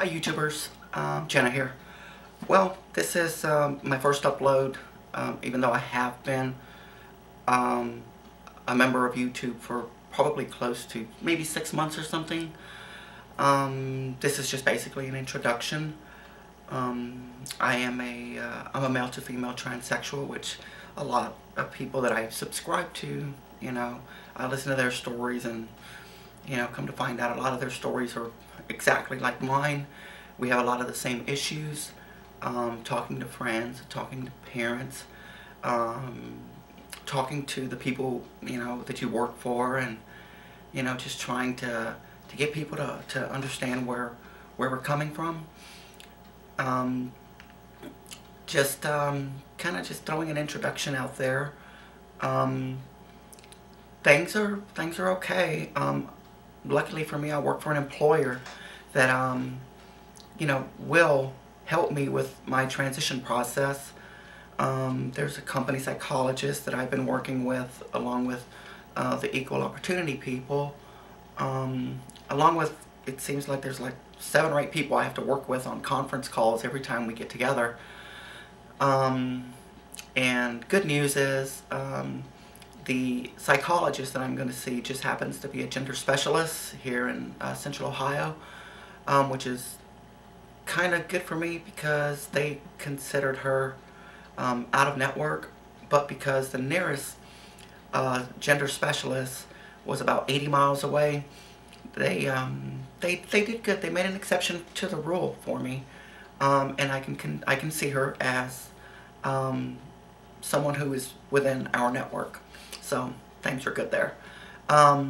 Hi YouTubers, Jenna here. Well, this is my first upload, even though I have been um, a member of YouTube for probably close to maybe 6 months or something. This is just basically an introduction. I'm a male to female transsexual, which a lot of people that I subscribe to, I listen to their stories and, come to find out a lot of their stories are exactly like mine. We have a lot of the same issues, talking to friends, talking to parents, talking to the people, that you work for, and, just trying to get people to understand where we're coming from. Kind of just throwing an introduction out there. Things are okay. Luckily for me, I work for an employer that will help me with my transition process. There's a company psychologist that I've been working with, along with the equal opportunity people, along with, it seems like there's like 7 or 8 people I have to work with on conference calls every time we get together. And good news is, the psychologist that I'm going to see just happens to be a gender specialist here in Central Ohio, which is kind of good for me because they considered her out of network, but because the nearest gender specialist was about 80 miles away, they did good. They made an exception to the rule for me, and I can see her as someone who is within our network. So things are good there. I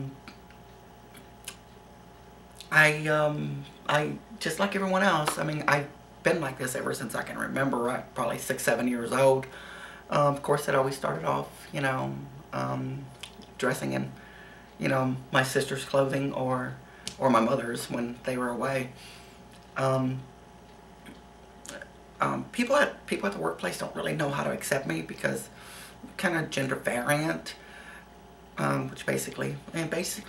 just like everyone else. I mean, I've been like this ever since I can remember. I'm probably 6, 7 years old. Of course, it always started off, dressing in, my sister's clothing or my mother's when they were away. People at the workplace don't really know how to accept me because I'm kind of gender variant, which basically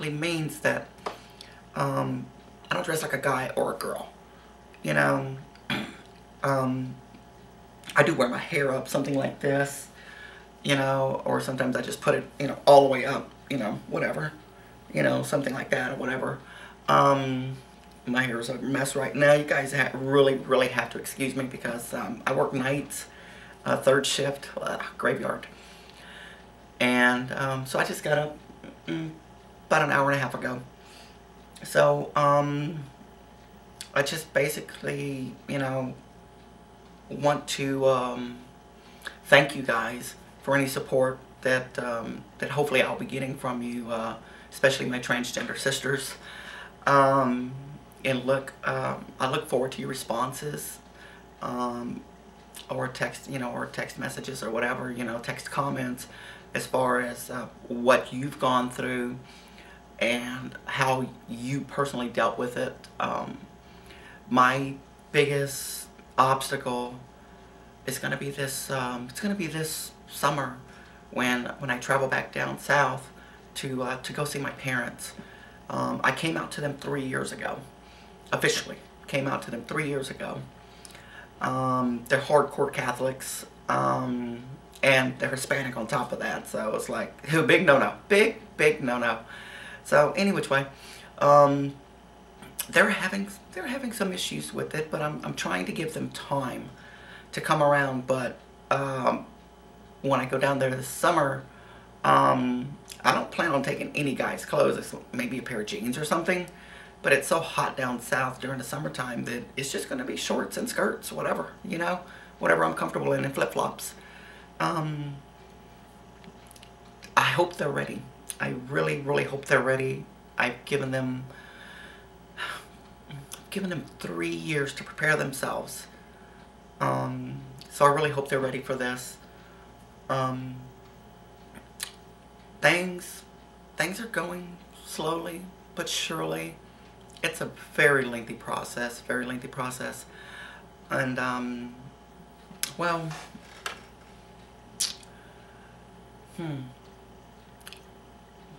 means that I don't dress like a guy or a girl. I do wear my hair up, something like this, or sometimes I just put it, all the way up, whatever, something like that or whatever. My hair is a mess right now. You guys really have to excuse me because I work nights, 3rd shift, graveyard. And so I just got up about an hour and a half ago. So I just basically, want to thank you guys for any support that that hopefully I'll be getting from you, especially my transgender sisters. And I look forward to your responses, or text, or text messages or whatever, text comments, as far as what you've gone through and how you personally dealt with it. My biggest obstacle is going to be this. It's going to be this summer when I travel back down south to go see my parents. I came out to them 3 years ago. Officially came out to them 3 years ago. They're hardcore Catholics, and they're Hispanic on top of that, so it's like a big no-no, big no-no. So any which way, they're having some issues with it, but I'm trying to give them time to come around. But when I go down there this summer, I don't plan on taking any guy's clothes. It's maybe a pair of jeans or something. But it's so hot down south during the summertime that it's just going to be shorts and skirts, whatever, whatever I'm comfortable in, and flip-flops. I hope they're ready. I really hope they're ready. I've given them 3 years to prepare themselves. So I really hope they're ready for this. Things are going slowly but surely. It's a very lengthy process, and well,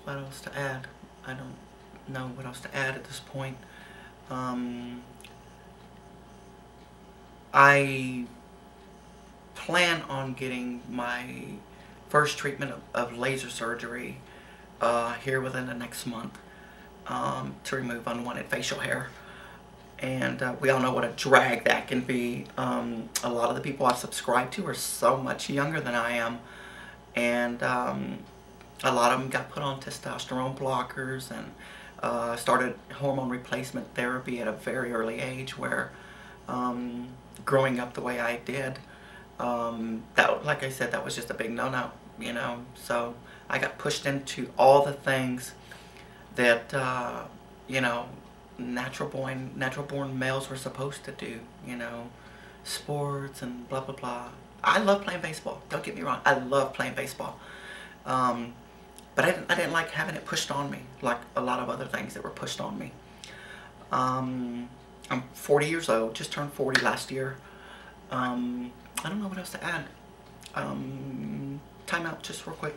what else to add? I don't know what else to add at this point. I plan on getting my first treatment of laser surgery here within the next month to remove unwanted facial hair. And we all know what a drag that can be. A lot of the people I've subscribed to are so much younger than I am. And a lot of them got put on testosterone blockers and started hormone replacement therapy at a very early age, where growing up the way I did, that, like I said, that was just a big no-no, you know. So I got pushed into all the things that, you know, natural born males were supposed to do, you know, sports and blah blah blah. I love playing baseball, don't get me wrong, I love playing baseball, but I didn't like having it pushed on me like a lot of other things that were pushed on me. I'm 40 years old, just turned 40 last year. I don't know what else to add. Time out just real quick.